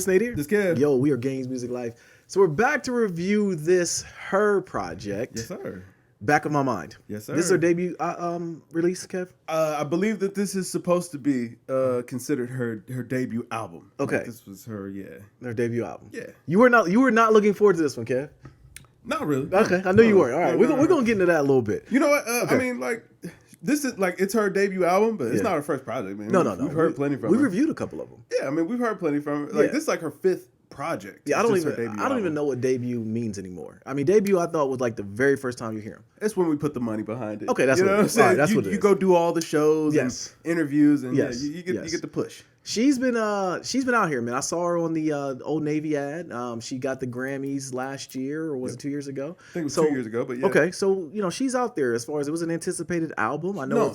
this Nate here. This kid. Yo, we are Games Music Life. So we're back to review this H.E.R. project. Yes, sir. Back of my mind. Yes, sir. This is their debut release, Kev? I believe that this is supposed to be considered her debut album. Okay. Like this was her, Their debut album. Yeah. You were not looking forward to this one, Kev? Not really. Okay, I knew you weren't. All right, we're going to get into that a little bit. You know what? I mean, like, this is like, it's her debut album, but it's not her first project, man. No. We've heard plenty from her. We reviewed a couple of them. Yeah, I mean, we've heard plenty from her. Like, this is like her fifth project. Yeah, I don't even know what debut means anymore. I mean, debut I thought was like the very first time you hear him. That's when we put the money behind it. Okay, that's you know what I'm saying. Right, that's what it is. You go do all the shows and interviews, and you get the push. She's been out here, man. I saw her on the Old Navy ad. She got the Grammys last year, or was it 2 years ago? I think it was 2 years ago, but yeah. Okay, so she's out there as far as it was an anticipated album. I know.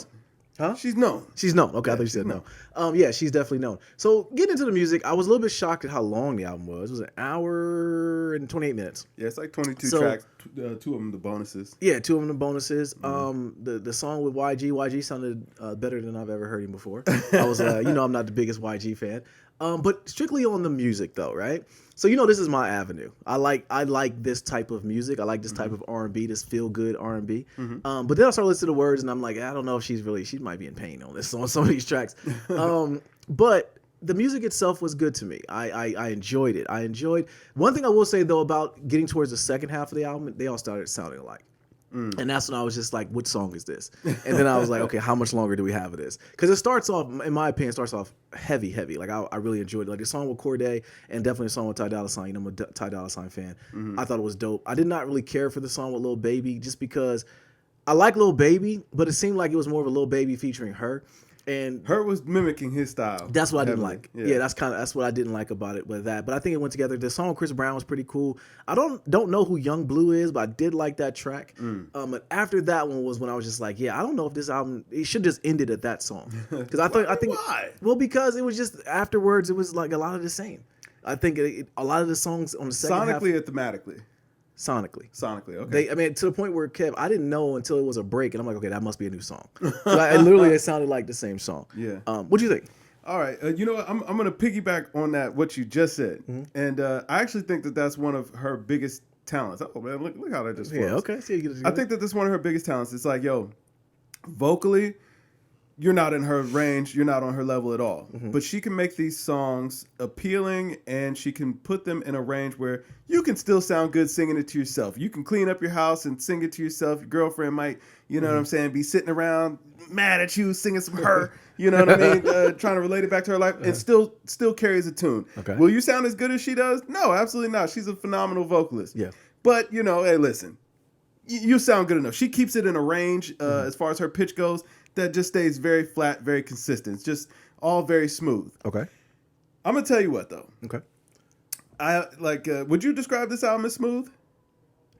Huh? She's known. She's known. Okay, I thought you said no. Yeah, she's definitely known. So getting into the music, I was a little bit shocked at how long the album was. It was an hour and 28 minutes. Yeah, it's like 22 tracks. 2 of them the bonuses. Yeah, 2 of them the bonuses. The song with YG sounded better than I've ever heard him before. I was, I'm not the biggest YG fan. But strictly on the music though, right? So this is my avenue. I like this type of music. I like this type of R&B, this feel good R&B. But then I started listening to the words, and I'm like, I don't know if she might be in pain on some of these tracks. But the music itself was good to me. I enjoyed it. One thing I will say though about getting towards the second half of the album, they all started sounding alike. And that's when I was just like, what song is this? And then I was like, okay, how much longer do we have of this? Because it starts off, in my opinion, heavy. Like, I really enjoyed it. Like, the song with Corday and definitely the song with Ty Dolla $ign. I'm a Ty Dolla $ign fan. I thought it was dope. I did not really care for the song with Lil Baby just because I like Lil Baby, but it seemed like it was more of a Lil Baby featuring her. And H.E.R. was mimicking his style. That's what I didn't like. Yeah, that's what I didn't like about it with that. But I think it went together. The song with Chris Brown was pretty cool. I don't know who Young Blue is, but I did like that track. And after that one was when I was just like, I don't know if this album, it should just ended at that song. Because I think why? Well, because it was just afterwards it was like a lot of the same. I think a lot of the songs on the second half, sonically or thematically. Sonically, okay. I mean, to the point where Kev, I didn't know until it was a break, and I'm like, okay, that must be a new song. Literally, it sounded like the same song. Yeah. What do you think? All right. You know what? I'm going to piggyback on that, what you just said. And I actually think that that's one of her biggest talents. Oh, man, look how that just flows. Yeah, okay. I think that this is one of her biggest talents. It's like, vocally, you're not in her range. You're not on her level at all. But she can make these songs appealing, and she can put them in a range where you can still sound good singing it to yourself. You can clean up your house and sing it to yourself. Your girlfriend might, you know what I'm saying, be sitting around mad at you singing some H.E.R. You know what I mean? Trying to relate it back to her life, and still carries a tune. Okay. Will you sound as good as she does? No, absolutely not. She's a phenomenal vocalist. Yeah. But, hey, listen, you sound good enough. She keeps it in a range as far as her pitch goes that just stays very flat, very consistent. It's just all very smooth. Okay. I'm going to tell you what, though. Okay. Would you describe this album as smooth?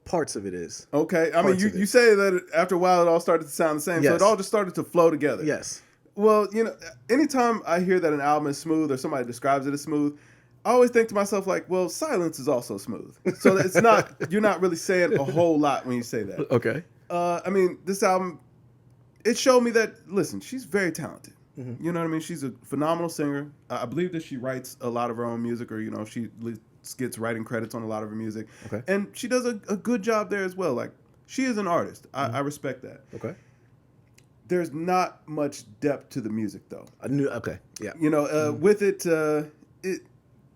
Parts of it is. Okay. I mean, you say that after a while it all started to sound the same. Yes. So it all just started to flow together. Yes. Well, anytime I hear that an album is smooth or somebody describes it as smooth, I always think to myself, like, well, silence is also smooth. So it's not, you're not really saying a whole lot when you say that. Okay. I mean, this album, it showed me that, listen, she's very talented. You know what I mean? She's a phenomenal singer. I believe that she writes a lot of her own music, or, she gets writing credits on a lot of her music. Okay. And she does a good job there as well. Like, she is an artist. I respect that. Okay. There's not much depth to the music, though. Okay. Yeah. With it,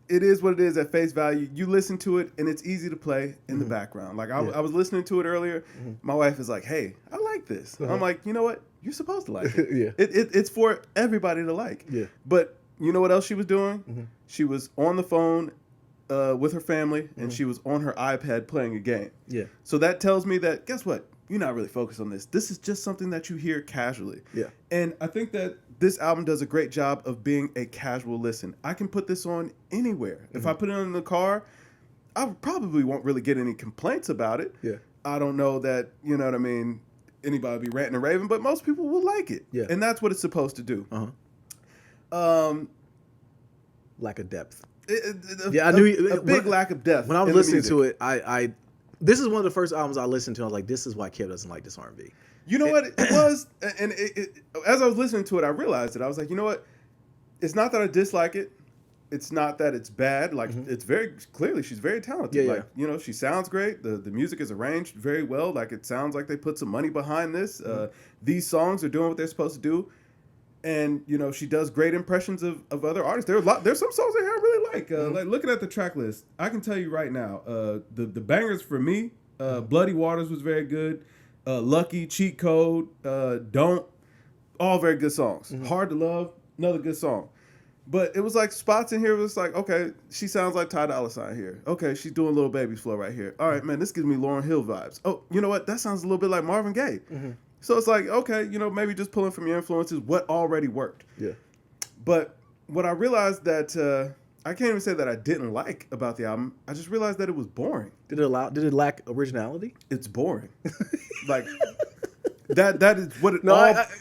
it is what it is at face value. You listen to it, and it's easy to play in the background. Like, I was listening to it earlier. My wife is like, hey, I like this. I'm like, you know what? You're supposed to like it. Yeah. It's for everybody to like. Yeah. But you know what else she was doing? She was on the phone with her family, and she was on her iPad playing a game. Yeah. So that tells me that, guess what? You're not really focused on this. This is just something that you hear casually. Yeah. And I think that this album does a great job of being a casual listen. I can put this on anywhere. If I put it on in the car, I probably won't really get any complaints about it. Yeah. I don't know that, you know what I mean, anybody will be ranting and raving, but most people will like it. Yeah. And that's what it's supposed to do. Lack of depth. I knew a big lack of depth. When I was listening to it, this is one of the first albums I listened to. I was like, this is why Kev doesn't like this R&B. You know what it was? And as I was listening to it, I realized it. I was like, you know what? It's not that I dislike it. it's not that it's bad. Like it's very clearly she's very talented. Yeah, like she sounds great. The music is arranged very well. Like it sounds like they put some money behind this. These songs are doing what they're supposed to do. And she does great impressions of other artists. There's some songs in here I really like. Like looking at the track list, I can tell you right now, the bangers for me, Bloody Waters was very good. Lucky, Cheat Code, Don't, all very good songs. Hard to Love, another good song. But it was like spots in here was like, okay, she sounds like Ty Dolla $ign here. Okay, she's doing Little Baby's flow right here. All right, man, this gives me Lauryn Hill vibes. Oh, you know what? That sounds a little bit like Marvin Gaye. So it's like, okay, maybe just pulling from your influences, what already worked. Yeah. But what I realized that I can't even say that I didn't like about the album. I just realized that it was boring. Did it lack originality? It's boring. Like that is what it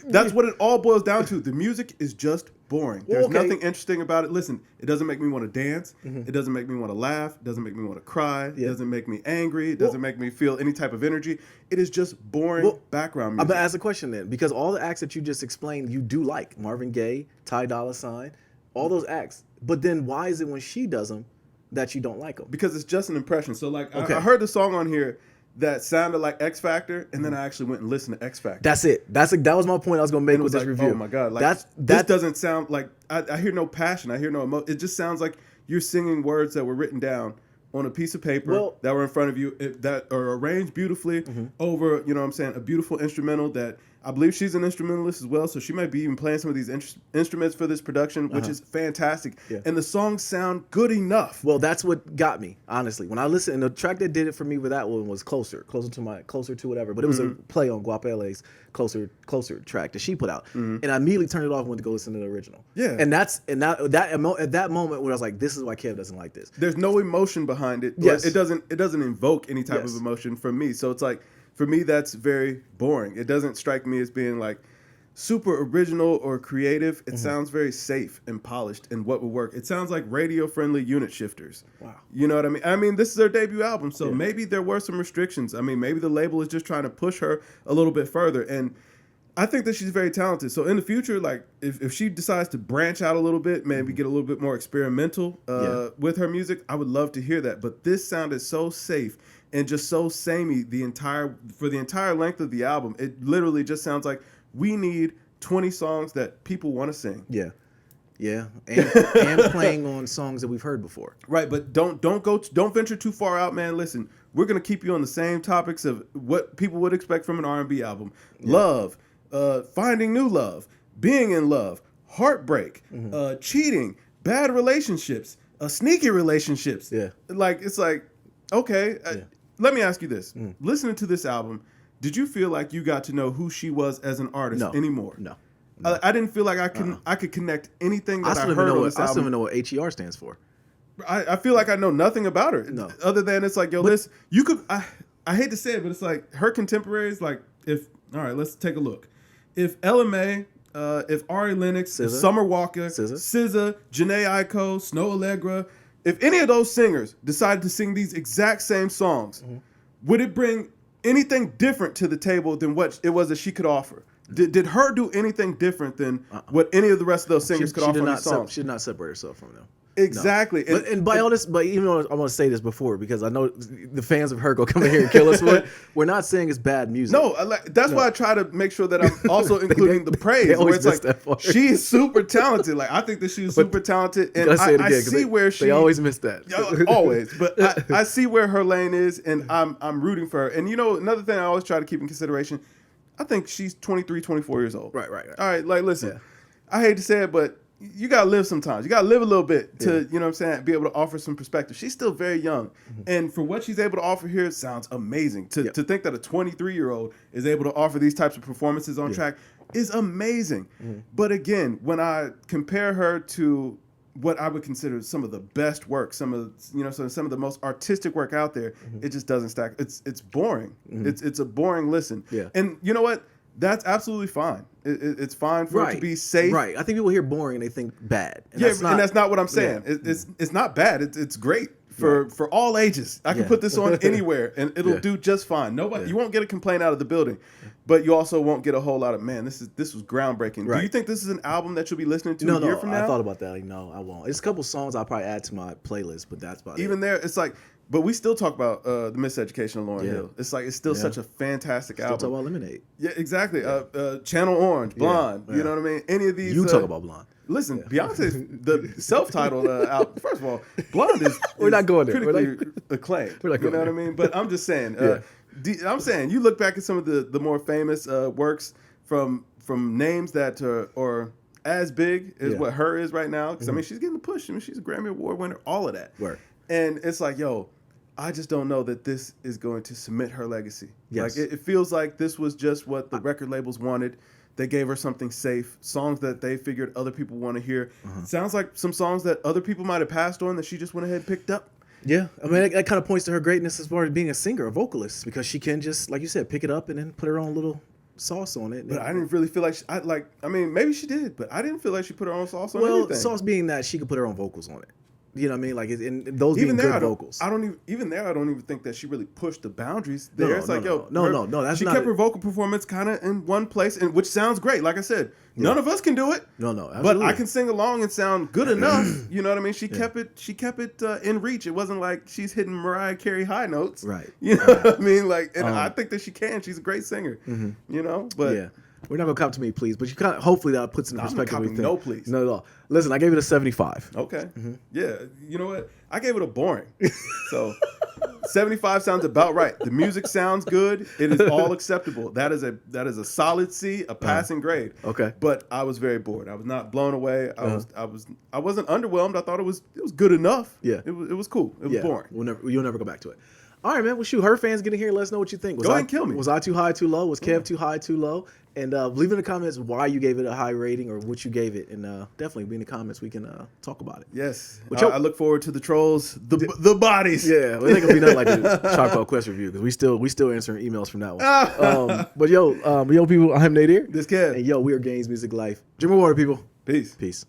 that's what it all boils down to. The music is just boring. There's nothing interesting about it. Listen, it doesn't make me want to dance. It doesn't make me want to laugh. It doesn't make me want to cry. It doesn't make me angry. It doesn't make me feel any type of energy. It is just boring background music. I'm gonna ask a question then, because all the acts that you just explained, you do like Marvin Gaye, Ty Dolla $ign, all those acts. But then why is it when she does them that you don't like them? Because it's just an impression. So like I heard the song on here that sounded like X Factor, and then I actually went and listened to X Factor. That's it. That was my point I was gonna make with this review. Oh my god! Like this doesn't sound like I hear no passion. I hear no emotion. It just sounds like you're singing words that were written down on a piece of paper that were in front of you that are arranged beautifully over. A beautiful instrumental that. I believe she's an instrumentalist as well, so she might be even playing some of these instruments for this production, which is fantastic. Yeah. And the songs sound good enough. Well, that's what got me, honestly. When I listened, and the track that did it for me with that one was Closer to whatever. But it was a play on Guapele's Closer track that she put out. And I immediately turned it off and went to go listen to the original. Yeah. And at that moment where I was like, this is why Kev doesn't like this. There's no emotion behind it. Yes. It doesn't invoke any type of emotion from me. So it's like, for me, that's very boring. It doesn't strike me as being like super original or creative. It sounds very safe and polished and what would work. It sounds like radio-friendly Unit Shifters. Wow. You know what I mean? I mean, this is their debut album, so maybe there were some restrictions. I mean, maybe the label is just trying to push her a little bit further. And I think that she's very talented. So in the future, like if she decides to branch out a little bit, maybe get a little bit more experimental with her music, I would love to hear that. But this sounded so safe and just so samey for the entire length of the album. It literally just sounds like we need 20 songs that people want to sing. Yeah. Yeah. And playing on songs that we've heard before. Right, but don't venture too far out, man. Listen, we're going to keep you on the same topics of what people would expect from an R&B album. Yeah. Love, finding new love, being in love, heartbreak, cheating, bad relationships, sneaky relationships. Yeah. Like it's like, okay, let me ask you this. Listening to this album, did you feel like you got to know who she was as an artist anymore? No. I didn't feel like I could connect anything that I heard on this album. I still even know what H.E.R. stands for. I feel like I know nothing about her. No. Other than it's like, yo, I hate to say it, but it's like her contemporaries, all right, let's take a look. If Ella Mai, if Ari Lennox, if Summer Walker, SZA, Jhené Aiko, Snow Allegra, if any of those singers decided to sing these exact same songs, would it bring anything different to the table than what it was that she could offer? Did her do anything different than what any of the rest of those singers could offer on these songs? She did not separate herself from them. Exactly. No. And by all this, but even though I'm going to say this before, because I know the fans of her go come in here and kill us for it, we're not saying it's bad music. No, that's why I try to make sure that I'm also including the praise. Where it's like, she is super talented. Like, I think that she's super talented. And I see where she... They always miss that. Always. But I see where her lane is, and I'm rooting for her. And another thing I always try to keep in consideration, I think she's 23, 24 years old. Right. All right, like, listen, I hate to say it, but you got to live sometimes. You got to live a little bit to, you know what I'm saying, be able to offer some perspective. She's still very young. And for what she's able to offer here, it sounds amazing. To think that a 23-year-old is able to offer these types of performances on track is amazing. But again, when I compare her to what I would consider some of the best work, some of the most artistic work out there, it just doesn't stack. It's boring. It's a boring listen. Yeah. And you know what? That's absolutely fine. It's fine for it to be safe. Right. I think people hear boring and they think bad. And that's not what I'm saying. Yeah. It's not bad. It's great for all ages. I can put this on anywhere and it'll do just fine. You won't get a complaint out of the building. but you also won't get a whole lot of, man, this was groundbreaking. Right. Do you think this is an album that you'll be listening to no, a year from now? I thought about that. Like, no, I won't. It's a couple songs I'll probably add to my playlist, but that's about Even it. there, it's like, but we still talk about the Miseducation of Lauryn Hill. It's like, it's still such a fantastic album. Still talk about Lemonade. Yeah, exactly. Channel Orange, Blonde. You know what I mean? Any of these. You talk about Blonde. Listen, Beyonce's the self-titled album. First of all, Blonde is we're not going there. Critically acclaimed. You know what I mean? But I'm just saying. I'm saying you look back at some of the more famous works from names that are as big as what H.E.R. is right now. Because I mean, she's getting the push. I mean, she's a Grammy Award winner. All of that. Right. And it's like, yo, I just don't know that this is going to cement her legacy. Yes. Like it feels like this was just what the record labels wanted. They gave her something safe, songs that they figured other people want to hear. Sounds like some songs that other people might have passed on that she just went ahead and picked up. Yeah, I mean that kind of points to her greatness as far as being a singer, a vocalist, because she can just, like you said, pick it up and then put her own little sauce on it. But I didn't really feel like I mean, maybe she did, but I didn't feel like she put her own sauce on anything. Well, sauce being that she could put her own vocals on it. You know what I mean? Like, and those even being there, good vocals. I don't even think that she really pushed the boundaries there. It's like, no. That's she not kept her vocal performance kind of in one place, and which sounds great. Like I said, none of us can do it. No, absolutely. But I can sing along and sound good enough. You know what I mean? She kept it in reach. It wasn't like she's hitting Mariah Carey high notes. Right. You know what I mean? Like, and I think that she can. She's a great singer. You know, but yeah. We're not gonna cop to me, please, but you kind of hopefully that puts in perspective. I'm not copying, no, please. No, no. Listen, I gave it a 75. Okay. Yeah. You know what? I gave it a boring. So 75 sounds about right. The music sounds good. It is all acceptable. That is a solid C, a passing grade. Okay. But I was very bored. I was not blown away. I wasn't underwhelmed. I thought it was good enough. Yeah. It was cool. It was boring. You'll never go back to it. All right, man. Well, shoot, H.E.R. fans, get in here. Let us know what you think. Go ahead and kill me. Was I too high, too low? Was Kev too high, too low? And leave in the comments why you gave it a high rating or what you gave it. And definitely be in the comments. We can talk about it. Yes. I look forward to the trolls, the bodies. Yeah. Well, it ain't going to be nothing like the Charcoal Quest review because we still answering emails from that one. But yo, people, I'm Nadir. This Kev. And yo, we are Gaines Music Life. Drink more water, people. Peace. Peace.